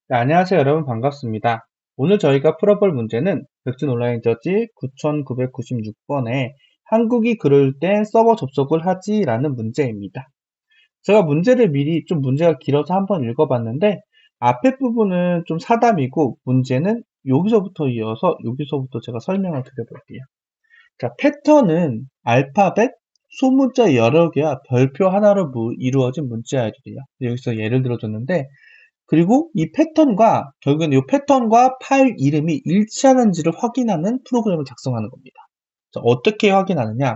네, 안녕하세요, 여러분. 반갑습니다. 오늘 저희가 풀어볼 문제는 백준 온라인 저지 9996번에 한국이 그럴 땐 서버 접속을 하지 라는 문제입니다. 제가 문제를 미리 좀 문제가 길어서 한번 읽어봤는데 앞에 부분은 좀 사담이고 문제는 여기서부터 이어서 여기서부터 제가 설명을 드려볼게요. 자, 패턴은 알파벳, 소문자 여러 개와 별표 하나로 이루어진 문자열이래요. 여기서 예를 들어줬는데 그리고 이 패턴과 결국엔 이 패턴과 파일 이름이 일치하는지를 확인하는 프로그램을 작성하는 겁니다. 자, 어떻게 확인하느냐?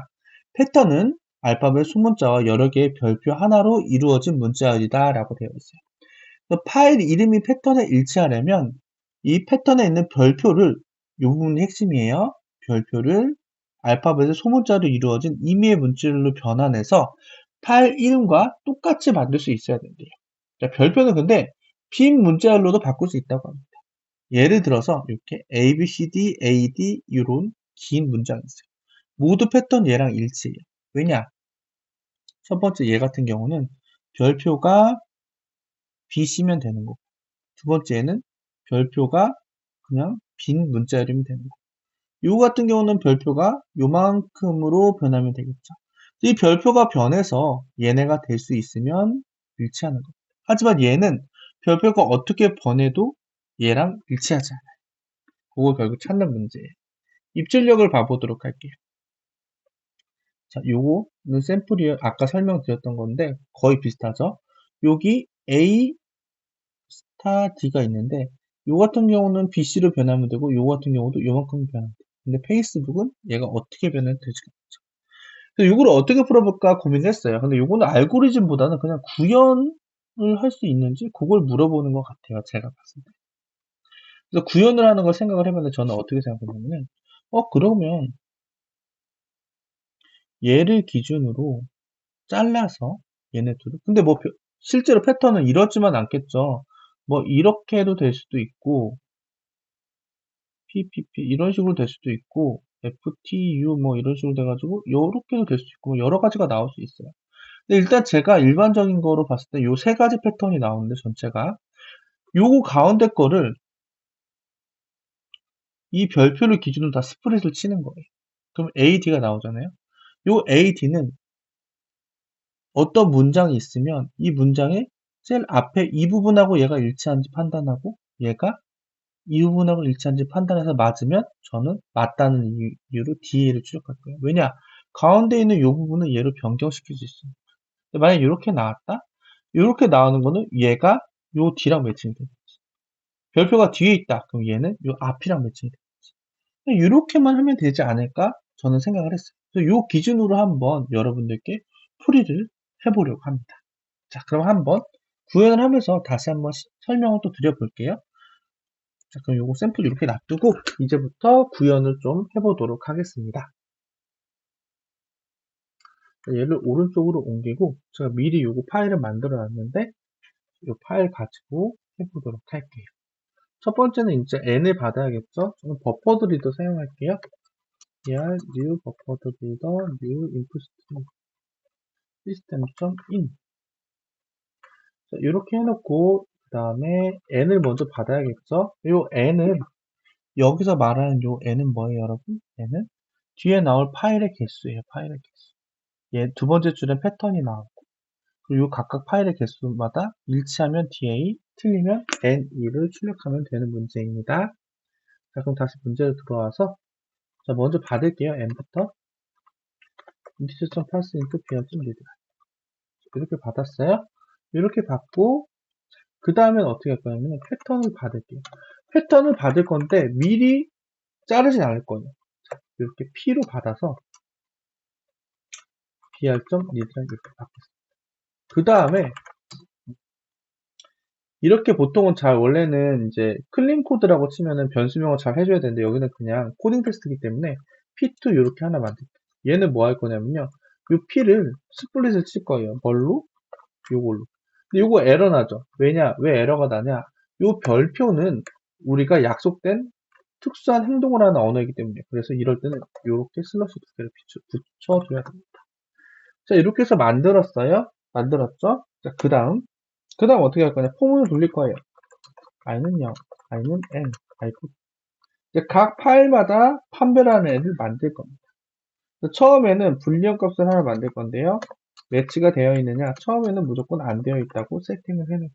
패턴은 알파벳 수문자와 여러 개의 별표 하나로 이루어진 문자열이다 라고 되어 있어요. 그래서 파일 이름이 패턴에 일치하려면 이 패턴에 있는 별표를, 이 부분이 핵심이에요. 별표를 알파벳의 소문자로 이루어진 임의의 문자열로 변환해서 파일 이름과 똑같이 만들 수 있어야 된대요. 자, 별표는 근데 빈 문자열로도 바꿀 수 있다고 합니다. 예를 들어서 이렇게 A, B, C, D, A, D 이런 긴 문장이 있어요. 모두 패턴 얘랑 일치해요. 왜냐? 첫 번째 얘 같은 경우는 별표가 BC면 되는 거고 두 번째는 별표가 그냥 빈 문자열이면 되는 거고 요 같은 경우는 별표가 요만큼으로 변하면 되겠죠. 이 별표가 변해서 얘네가 될 수 있으면 일치하는 겁니다. 하지만 얘는 별표가 어떻게 변해도 얘랑 일치하지 않아요. 그걸 결국 찾는 문제예요. 입출력을 봐보도록 할게요. 자, 요거는 샘플이에요. 아까 설명드렸던 건데 거의 비슷하죠. 여기 A 스타 D가 있는데 요 같은 경우는 BC로 변하면 되고 요 같은 경우도 요만큼 변하면 돼요. 근데 페이스북은 얘가 어떻게 변해도 되지가 않죠. 그래서 이걸 어떻게 풀어볼까 고민했어요. 근데 요거는 알고리즘보다는 그냥 구현을 할 수 있는지 그걸 물어보는 것 같아요. 제가 봤을 때. 그래서 구현을 하는 걸 생각을 해봤는데 저는 어떻게 생각했냐면 그러면 얘를 기준으로 잘라서 얘네 둘을 근데 뭐 실제로 패턴은 이렇지만 않겠죠. 뭐 이렇게 해도 될 수도 있고 PPP 이런 식으로 될 수도 있고 FTU 뭐 이런 식으로 돼가지고 요렇게도 될 수 있고 뭐 여러 가지가 나올 수 있어요. 근데 일단 제가 일반적인 거로 봤을 때 요 세 가지 패턴이 나오는데 전체가 요거 가운데 거를 이 별표를 기준으로 다 스프릿을 치는 거예요. 그럼 AD가 나오잖아요. 요 AD는 어떤 문장이 있으면 이 문장의 셀 앞에 이 부분하고 얘가 일치하는지 판단하고 얘가 이 부분하고 일치한지 판단해서 맞으면 저는 맞다는 이유로 DA를 추적할 거예요. 왜냐? 가운데 있는 이 부분은 얘를 변경시킬 수 있어요. 만약에 이렇게 나왔다? 이렇게 나오는 거는 얘가 요 D랑 매칭이 되는 거지. 별표가 뒤에 있다. 그럼 얘는 요 앞이랑 매칭이 되는 거지. 이렇게만 하면 되지 않을까? 저는 생각을 했어요. 그래서 요 기준으로 한번 여러분들께 풀이를 해보려고 합니다. 자, 그럼 한번 구현을 하면서 다시 한번 설명을 또 드려볼게요. 자, 그럼 요거 샘플 이렇게 놔두고 이제부터 구현을 좀 해보도록 하겠습니다. 얘를 오른쪽으로 옮기고 제가 미리 요거 파일을 만들어 놨는데 이 파일 가지고 해보도록 할게요. 첫 번째는 이제 n을 받아야겠죠? 저는 버퍼드 리더 사용할게요. er new 버퍼드 리더 new input system.in 이렇게 해놓고 그 다음에 n을 먼저 받아야겠죠? 요 n은 여기서 말하는 요 n은 뭐예요, 여러분? n은 뒤에 나올 파일의 개수예요. 파일의 개수. 얘 두 번째 줄엔 패턴이 나오고 그리고 각각 파일의 개수마다 일치하면 DA, 틀리면 NE를 출력하면 되는 문제입니다. 자, 그럼 다시 문제로 들어와서 자, 먼저 받을게요. N부터 integer.parse into peer.read 이렇게 받았어요. 이렇게 받고 그 다음엔 어떻게 할 거냐면 패턴을 받을게요. 패턴을 받을 건데 미리 자르진 않을 거예요. 자, 이렇게 P로 받아서 br.read랑 이렇게 받겠습니다. 그 다음에 이렇게 보통은 잘 원래는 이제 클린 코드라고 치면은 변수명을 잘 해줘야 되는데 여기는 그냥 코딩 테스트이기 때문에 P2 이렇게 하나 만들게요. 얘는 뭐 할 거냐면요. 이 P를 스플릿을 칠 거예요. 뭘로? 요걸로. 근데 요거 에러 나죠? 왜냐? 왜 에러가 나냐? 요 별표는 우리가 약속된 특수한 행동을 하는 언어이기 때문에 그래서 이럴 때는 이렇게 슬러시 두 개를 붙여줘야 됩니다. 자, 이렇게 해서 만들었어요. 만들었죠? 자, 그 다음 어떻게 할 거냐? 폼을 돌릴 거예요. i는 0, i는 n, i고. 이제 각 파일마다 판별하는 애를 만들 겁니다. 처음에는 불리한 값을 하나 만들 건데요. 매치가 되어 있느냐? 처음에는 무조건 안 되어 있다고 세팅을 해놓고.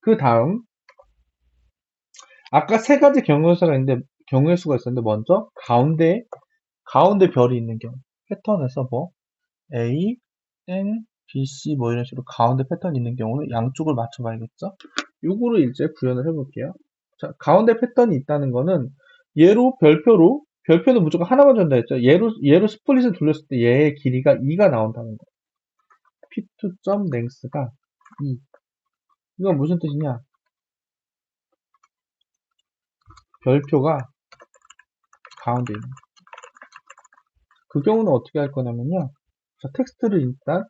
그 다음, 아까 세 가지 경우의 수가 있었는데, 먼저, 가운데 별이 있는 경우. 패턴에서 뭐, A, N, B, C 뭐 이런 식으로 가운데 패턴이 있는 경우는 양쪽을 맞춰봐야겠죠? 요거를 이제 구현을 해볼게요. 자, 가운데 패턴이 있다는 거는 얘로 별표는 무조건 하나만 준다 했죠? 얘로 스플릿을 돌렸을 때 얘의 길이가 2가 나온다는 거. p2.length가 2. 이건 무슨 뜻이냐? 별표가 가운데 있는 거. 그 경우는 어떻게 할 거냐면요. 자, 텍스트를 일단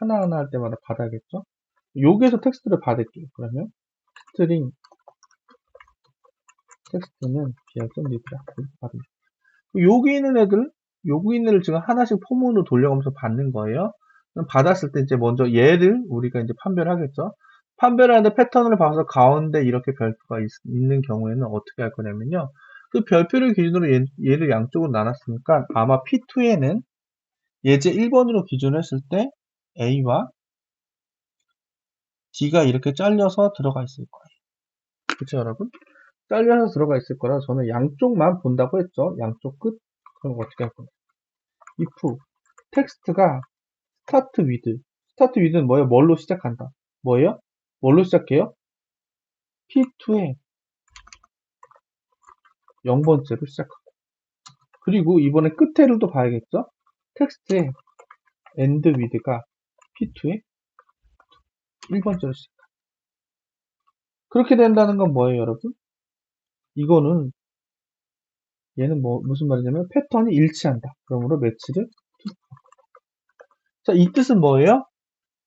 하나하나 할 때마다 받아야겠죠? 여기에서 텍스트를 받을게요. 그러면 스트링 텍스트는 br.read라 받으면 여기 있는 애를 지금 하나씩 포문으로 돌려가면서 받는 거예요. 그럼 받았을 때 이제 먼저 얘를 우리가 이제 판별하겠죠. 판별하는데 패턴을 봐서 가운데 이렇게 별표가 있는 경우에는 어떻게 할 거냐면요. 그 별표를 기준으로 얘를 양쪽으로 나눴으니까 아마 P2에는 예제 1번으로 기준을 했을 때 A와 D가 이렇게 잘려서 들어가 있을 거예요. 그쵸, 여러분? 잘려서 들어가 있을 거라 저는 양쪽만 본다고 했죠. 양쪽 끝. 그럼 어떻게 할 거냐. if 텍스트가 스타트 with는 뭐예요? 뭘로 시작한다. 뭐예요? 뭘로 시작해요? P2에 0번째로 시작하고. 그리고 이번에 끝에를 또 봐야겠죠? 텍스트에 end with가 P2에 1번째로 시작. 그렇게 된다는 건 뭐예요, 여러분? 이거는 얘는 무슨 말이냐면 패턴이 일치한다. 그러므로 매치를 자, 이 뜻은 뭐예요?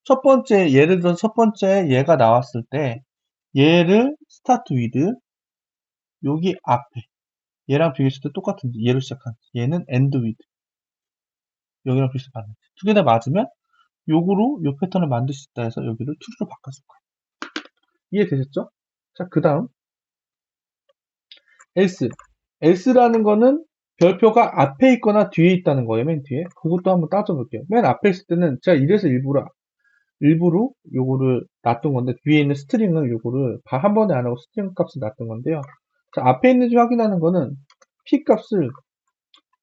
첫 번째, 예를 들어서 첫 번째 얘가 나왔을 때 얘를 start with 여기 앞에 얘랑 비교했을 때 똑같은데 얘로 시작한 얘는 end with 여기랑 비슷한 두 개 다 맞으면 요거로 요 패턴을 만들 수 있다 해서 여기를 true로 바꿨을 거예요. 이해되셨죠? 자, 그 다음 else else라는 거는 별표가 앞에 있거나 뒤에 있다는 거예요. 맨 뒤에 그것도 한번 따져볼게요. 맨 앞에 있을 때는 제가 이래서 일부러 요거를 놔둔 건데 뒤에 있는 스트링을 요거를 한 번에 안 하고 스트링 값을 놔둔 건데요. 자, 앞에 있는지 확인하는 거는 p 값을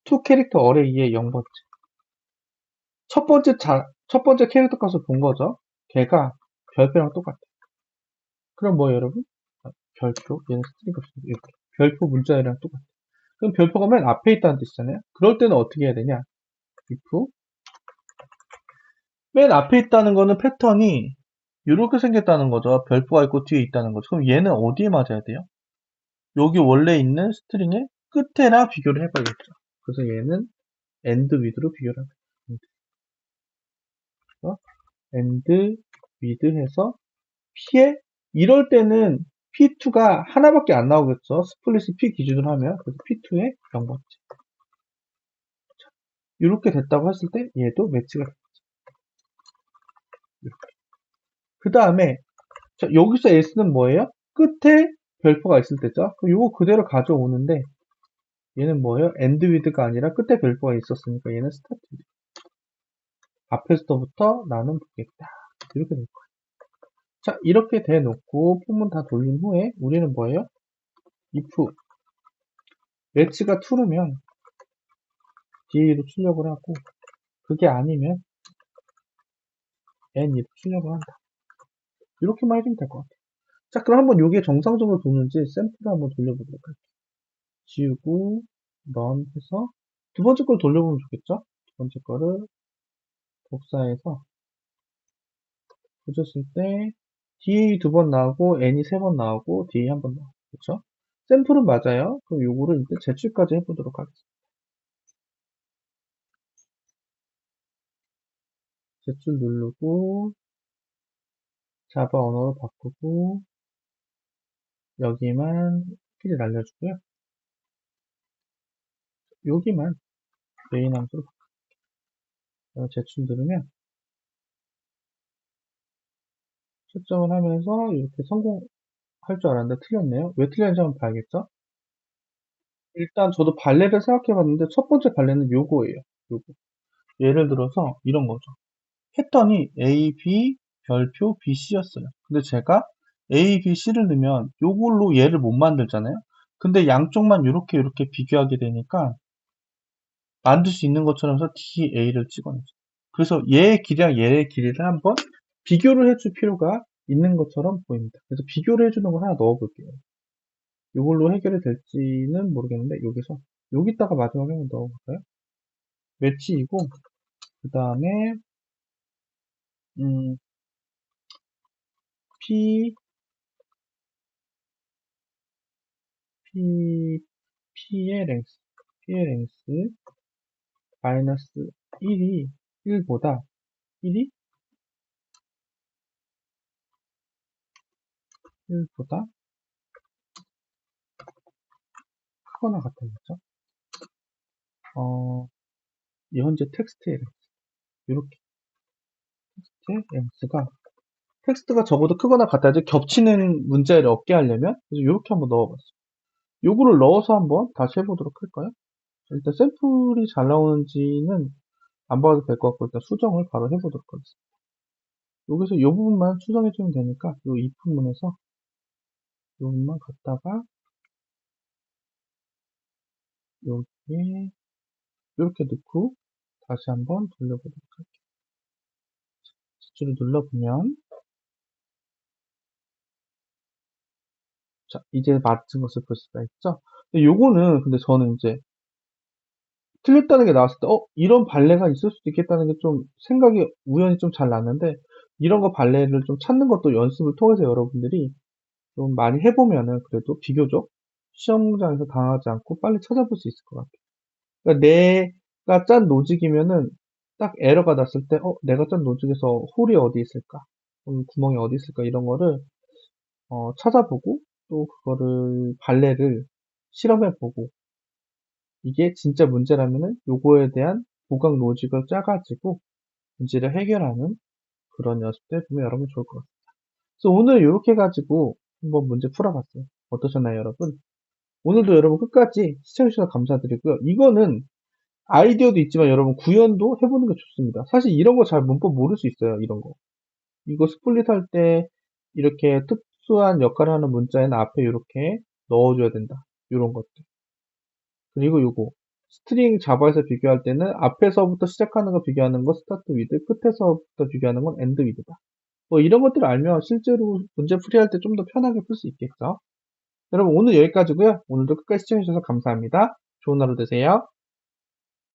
to 캐릭터 어레이의 0번째 첫 번째 캐릭터 값을 본 거죠. 걔가 별표랑 똑같아. 그럼 뭐 여러분? 별표 얘는 스트링 값이 이렇게 별표 문자열이랑 똑같아. 그럼 별표가 맨 앞에 있다는 뜻이잖아요. 그럴 때는 어떻게 해야 되냐? if 맨 앞에 있다는 거는 패턴이 이렇게 생겼다는 거죠. 별표가 있고 뒤에 있다는 거죠. 그럼 얘는 어디에 맞아야 돼요? 여기 원래 있는 스트링의 끝에랑 비교를 해봐야겠죠. 그래서 얘는 end with로 비교를 합니다. 그래서 end with 해서 P에 이럴 때는 P2가 하나밖에 안 나오겠죠. 스플릿이 P 기준으로 하면 그래서 P2에 0번째 이렇게 됐다고 했을 때 얘도 매치가 되겠죠. 그 다음에 여기서 S는 뭐예요? 끝에 별표가 있을 때죠. 그럼 이거 그대로 가져오는데 얘는 뭐예요? end with가 아니라 끝에 별표가 있었으니까 얘는 start with. 앞에서부터 나는 보겠다. 이렇게 될 거예요. 자, 이렇게 돼놓고 포문 다 돌린 후에 우리는 뭐예요? if 매치가 true면 DA로 출력을 하고 그게 아니면 NE로 출력을 한다. 이렇게만 해주면 될 것 같아요. 자, 그럼 한번 이게 정상적으로 도는지 샘플을 한번 돌려보도록 할게요. 지우고 run 해서 두 번째 걸 돌려보면 좋겠죠? 두 번째 거를 복사해서 보셨을 때 DA 두 번 나오고 N이 세 번 나오고 DA 한 번 나오고 그렇죠? 샘플은 맞아요. 그럼 요거를 이제 제출까지 해보도록 하겠습니다. 제출 누르고 자바 언어로 바꾸고 여기만 키를 날려주고요. 여기만 메인 함수로 바꿔요. 제출 누르면 채점을 하면서 이렇게 할 줄 알았는데 틀렸네요. 왜 틀렸는지 한번 봐야겠죠? 일단 저도 발레를 생각해 봤는데 첫 번째 발레는 요거예요. 요거. 예를 들어서 이런 거죠. 했더니 A, B, 별표, B, C였어요. 근데 제가 A, B, C를 넣으면 요걸로 얘를 못 만들잖아요. 근데 양쪽만 이렇게 비교하게 되니까 만들 수 있는 것처럼 해서 D, A를 찍어내죠. 그래서 얘의 길이랑 얘의 길이를 한번 비교를 해줄 필요가 있는 것처럼 보입니다. 그래서 비교를 해주는 걸 하나 넣어볼게요. 이걸로 해결이 될지는 모르겠는데 여기서 여기다가 마지막에 한번 넣어볼까요? 매치이고 그 다음에 P, P, P의 랭스 마이너스 1이 1보다 1이 1보다 크거나 같아야겠죠? 이 현재 텍스트의 랭스 이렇게 랭스가 텍스트가 적어도 크거나 같아야지 겹치는 문제를 없게 하려면 그래서 이렇게 한번 넣어봤어요. 요거를 넣어서 한번 다시 해보도록 할까요? 일단 샘플이 잘 나오는지는 안 봐도 될 것 같고 일단 수정을 바로 해보도록 하겠습니다. 여기서 이 부분만 수정해주면 되니까 이 if 문에서 이 부분만 갖다가 여기에 이렇게 넣고 다시 한번 돌려보도록 할게요. 지출을 눌러보면 자 이제 맞은 것을 볼 수가 있죠. 근데 요거는 근데 저는 이제 틀렸다는 게 나왔을 때, 이런 발레가 있을 수도 있겠다는 게 좀 생각이 우연히 좀 잘 났는데, 이런 거 발레를 좀 찾는 것도 연습을 통해서 여러분들이 좀 많이 해보면은 그래도 비교적 시험장에서 당하지 않고 빨리 찾아볼 수 있을 것 같아요. 그러니까 내가 짠 로직이면은 딱 에러가 났을 때, 내가 짠 로직에서 홀이 어디 있을까? 구멍이 어디 있을까? 이런 거를 찾아보고 또 그거를 발레를 실험해보고 이게 진짜 문제라면은 요거에 대한 보강 로직을 짜가지고 문제를 해결하는 그런 연습들 보면 여러분 좋을 것 같아요. 그래서 오늘 이렇게 해가지고 한번 문제 풀어봤어요. 어떠셨나요, 여러분? 오늘도 여러분 끝까지 시청해주셔서 감사드리고요. 이거는 아이디어도 있지만 여러분 구현도 해보는 게 좋습니다. 사실 이런 거 잘 문법 모를 수 있어요, 이런 거. 이거 스플릿 할 때 이렇게 특수한 역할을 하는 문자에는 앞에 이렇게 넣어줘야 된다. 이런 것들. 그리고 요거 스트링 자바에서 비교할 때는 앞에서부터 시작하는 거 비교하는 거 스타트 위드, 끝에서부터 비교하는 건 엔드 위드다. 뭐 이런 것들을 알면 실제로 문제 풀이할 때 좀 더 편하게 풀 수 있겠죠. 여러분 오늘 여기까지고요. 오늘도 끝까지 시청해주셔서 감사합니다. 좋은 하루 되세요.